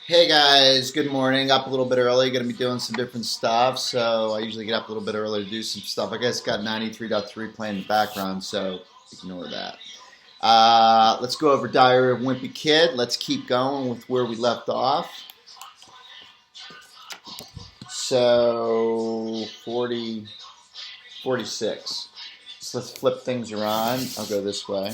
Hey guys, good morning. Up a little bit early. Going to be doing some different stuff. So I usually get up a little bit early to do some stuff. I guess got 93.3 playing in the background, so ignore that. Let's go over Diary of Wimpy Kid. Let's keep going with where we left off. So 40, 46. So let's flip things around. I'll go this way.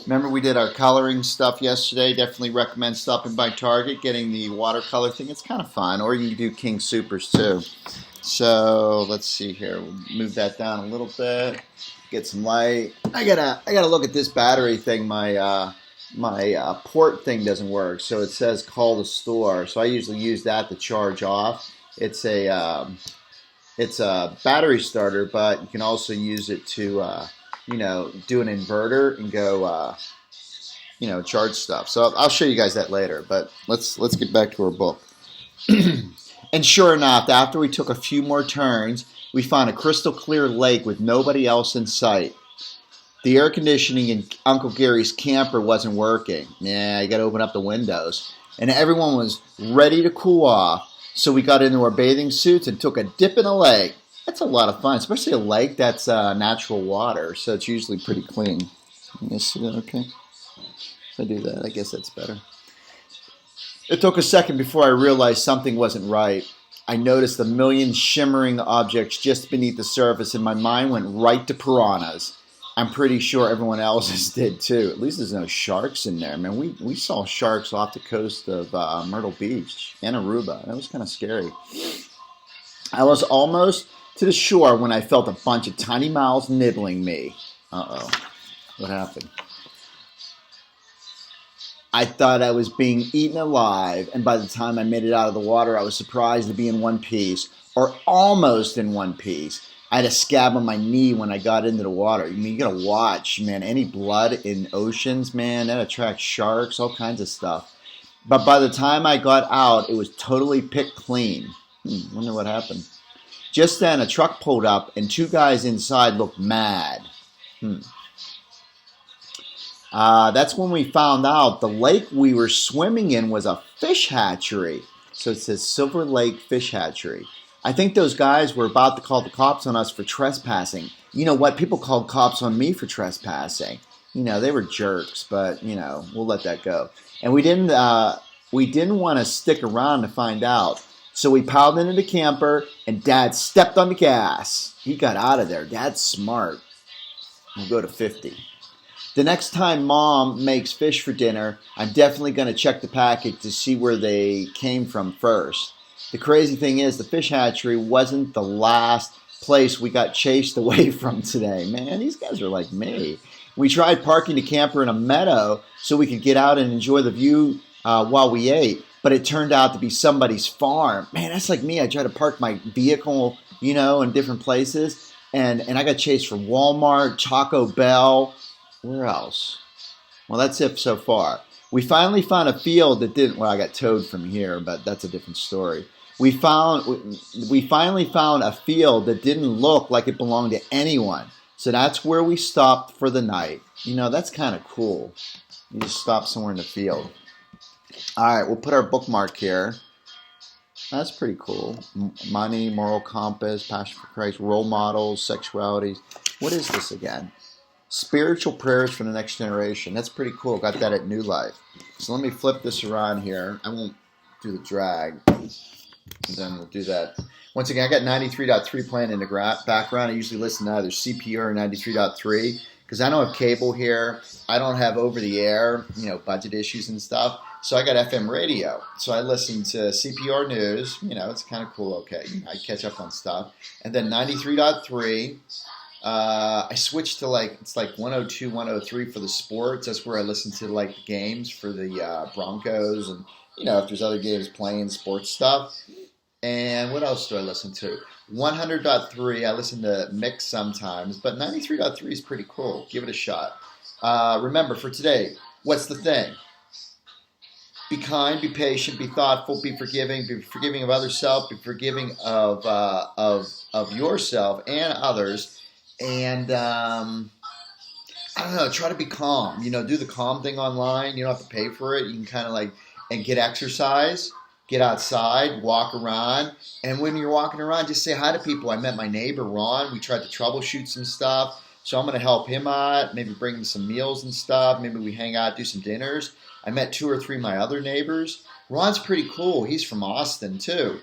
Remember we did our coloring stuff yesterday. Definitely recommend stopping by Target, getting the watercolor thing. It's kind of fun. Or you can do King Supers too. So let's see here. We'll move that down a little bit. Get some light. I gotta look at this battery thing. My port thing doesn't work. So it says call the store. So I usually use that to charge off. It's a battery starter, but you can also use it to do an inverter and go, charge stuff. So I'll show you guys that later, but let's get back to our book. And sure enough, after we took a few more turns, we found a crystal clear lake with nobody else in sight. The air conditioning in Uncle Gary's camper wasn't working. Yeah, you got to open up the windows. And everyone was ready to cool off, so we got into our bathing suits and took a dip in a lake. That's a lot of fun, especially a lake that's natural water, so it's usually pretty clean. You guys see that okay? If I do that, I guess that's better. It took a second before I realized something wasn't right. I noticed a million shimmering objects just beneath the surface, and my mind went right to piranhas. I'm pretty sure everyone else's did too. At least there's no sharks in there, man. We saw sharks off the coast of Myrtle Beach and Aruba. That was kind of scary. I was almost to the shore when I felt a bunch of tiny mouths nibbling me. Uh-oh. What happened? I thought I was being eaten alive, and by the time I made it out of the water, I was surprised to be in one piece, or almost in one piece. I had a scab on my knee when I got into the water. I mean, you gotta watch, man. Any blood in oceans, man, that attracts sharks, all kinds of stuff. But by the time I got out, it was totally picked clean. Wonder what happened. Just then, a truck pulled up, and two guys inside looked mad. That's when we found out the lake we were swimming in was a fish hatchery. So it says Silver Lake Fish Hatchery. I think those guys were about to call the cops on us for trespassing. You know what? People called cops on me for trespassing. They were jerks, but, we'll let that go. And we didn't want to stick around to find out. So we piled into the camper, and Dad stepped on the gas. He got out of there. Dad's smart. We'll go to 50. The next time Mom makes fish for dinner, I'm definitely going to check the package to see where they came from first. The crazy thing is, the fish hatchery wasn't the last place we got chased away from today. Man, these guys are like me. We tried parking the camper in a meadow so we could get out and enjoy the view while we ate. But it turned out to be somebody's farm. Man, that's like me. I try to park my vehicle, in different places. And I got chased from Walmart, Taco Bell. Where else? Well, that's it so far. We finally found a field that didn't... Well, I got towed from here, but that's a different story. We finally found a field that didn't look like it belonged to anyone. So that's where we stopped for the night. That's kind of cool. You just stop somewhere in the field. All right, we'll put our bookmark here. That's pretty cool. Money, moral compass, passion for Christ, role models, sexuality. What is this again? Spiritual prayers for the next generation. That's pretty cool. Got that at New Life. So let me flip this around here. I won't do the drag. And then we'll do that. Once again, I got 93.3 playing in the background. I usually listen to either CPR or 93.3 because I don't have cable here. I don't have over-the-air, budget issues and stuff. So I got FM radio. So I listen to CPR news. It's kind of cool. Okay, I catch up on stuff. And then 93.3. I switched to it's 102, 103 for the sports. That's where I listen to the games for the Broncos and if there's other games playing sports stuff. And what else do I listen to? 100.3. I listen to mix sometimes, but 93.3 is pretty cool. Give it a shot. Remember for today, what's the thing? Be kind, be patient, be thoughtful, be forgiving of other self, be forgiving of yourself and others. And I don't know, try to be calm. Do the calm thing online. You don't have to pay for it. You can kind of and get exercise, get outside, walk around. And when you're walking around, just say hi to people. I met my neighbor, Ron. We tried to troubleshoot some stuff. So I'm going to help him out, maybe bring him some meals and stuff. Maybe we hang out, do some dinners. I met 2 or 3 of my other neighbors. Ron's pretty cool. He's from Austin, too.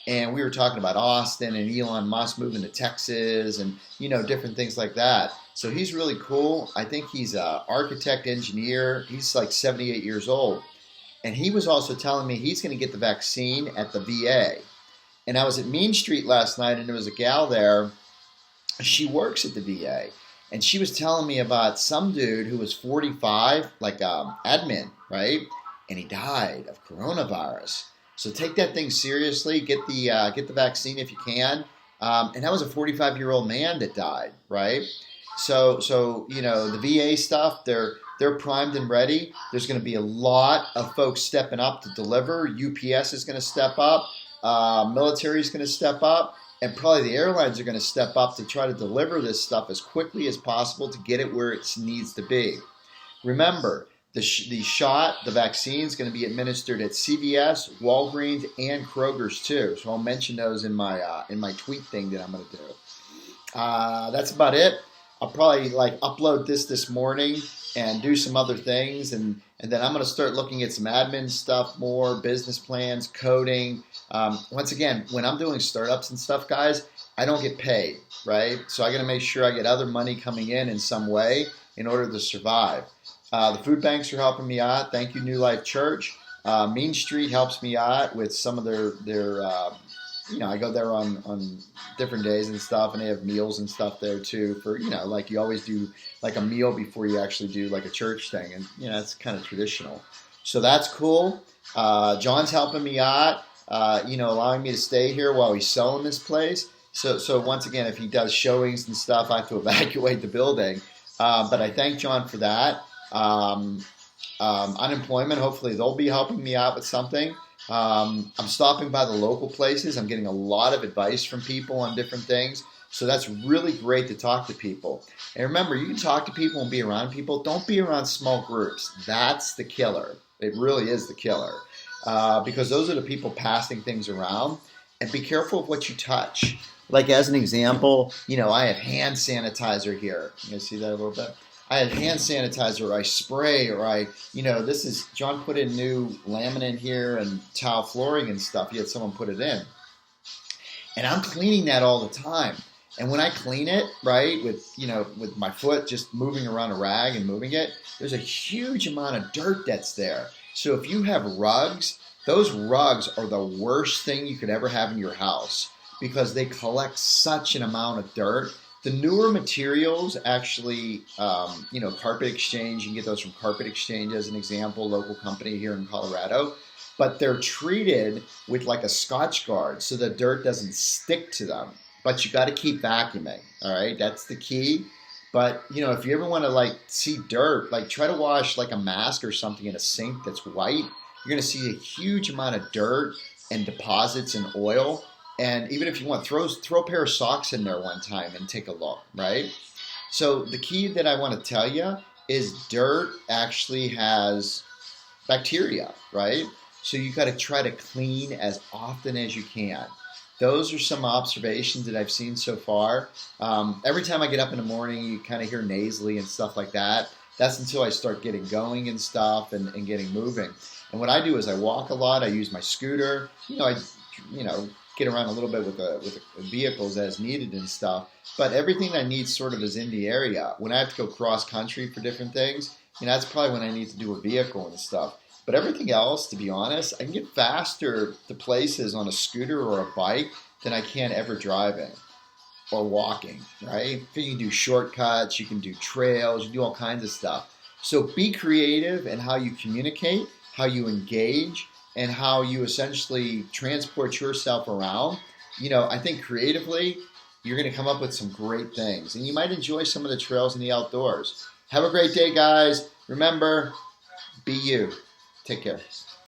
And we were talking about Austin and Elon Musk moving to Texas and, different things like that. So he's really cool. I think he's an architect, engineer. He's like 78 years old. And he was also telling me he's going to get the vaccine at the VA. And I was at Main Street last night, and there was a gal there. She works at the VA. And she was telling me about some dude who was 45, like admin, right? And he died of coronavirus. So take that thing seriously. Get the vaccine if you can. And that was a 45-year-old man that died, right? So the VA stuff, they're primed and ready. There's going to be a lot of folks stepping up to deliver. UPS is going to step up. Military is going to step up. And probably the airlines are going to step up to try to deliver this stuff as quickly as possible to get it where it needs to be. Remember, the vaccine is going to be administered at CVS, Walgreens, and Kroger's too. So I'll mention those in my tweet thing that I'm going to do. That's about it. I'll probably upload this morning and do some other things, and then I'm going to start looking at some admin stuff more, business plans, coding. Once again, when I'm doing startups and stuff, guys, I don't get paid, right? So I got to make sure I get other money coming in some way in order to survive. The food banks are helping me out. Thank you, New Life Church. Main Street helps me out with some of their I go there on different days and stuff, and they have meals and stuff there too for, like you always do like a meal before you actually do like a church thing. And, it's kind of traditional. So that's cool. John's helping me out, allowing me to stay here while he's selling this place. So once again, if he does showings and stuff, I have to evacuate the building. But I thank John for that. Unemployment, hopefully they'll be helping me out with something. I'm stopping by the local places. I'm getting a lot of advice from people on different things. So that's really great to talk to people. And remember, you can talk to people and be around people. Don't be around small groups. That's the killer. It really is the killer. Because those are the people passing things around. And be careful of what you touch. Like as an example, I have hand sanitizer here. You guys see that a little bit? I have hand sanitizer, or I spray, or John put in new laminate here and tile flooring and stuff. He had someone put it in. And I'm cleaning that all the time. And when I clean it, right, with my foot just moving around a rag and moving it, there's a huge amount of dirt that's there. So if you have rugs, those rugs are the worst thing you could ever have in your house because they collect such an amount of dirt. The newer materials actually, Carpet Exchange, you can get those from Carpet Exchange as an example, local company here in Colorado. But they're treated with like a Scotch Guard so the dirt doesn't stick to them. But you got to keep vacuuming, all right? That's the key. But, if you ever want to see dirt, try to wash like a mask or something in a sink that's white. You're going to see a huge amount of dirt and deposits and oil. And even if you want, throw a pair of socks in there one time and take a look, right? So the key that I want to tell you is dirt actually has bacteria, right? So you got to try to clean as often as you can. Those are some observations that I've seen so far. Every time I get up in the morning, you kind of hear nasally and stuff like that. That's until I start getting going and stuff and getting moving. And what I do is I walk a lot. I use my scooter. Get around a little bit with the vehicles as needed and stuff. But everything I need sort of is in the area. When I have to go cross country for different things, that's probably when I need to do a vehicle and stuff. But everything else, to be honest, I can get faster to places on a scooter or a bike than I can ever driving or walking, right? You can do shortcuts, you can do trails, you can do all kinds of stuff. So be creative in how you communicate, how you engage, and how you essentially transport yourself around. I think creatively, you're going to come up with some great things. And you might enjoy some of the trails in the outdoors. Have a great day, guys. Remember, be you. Take care.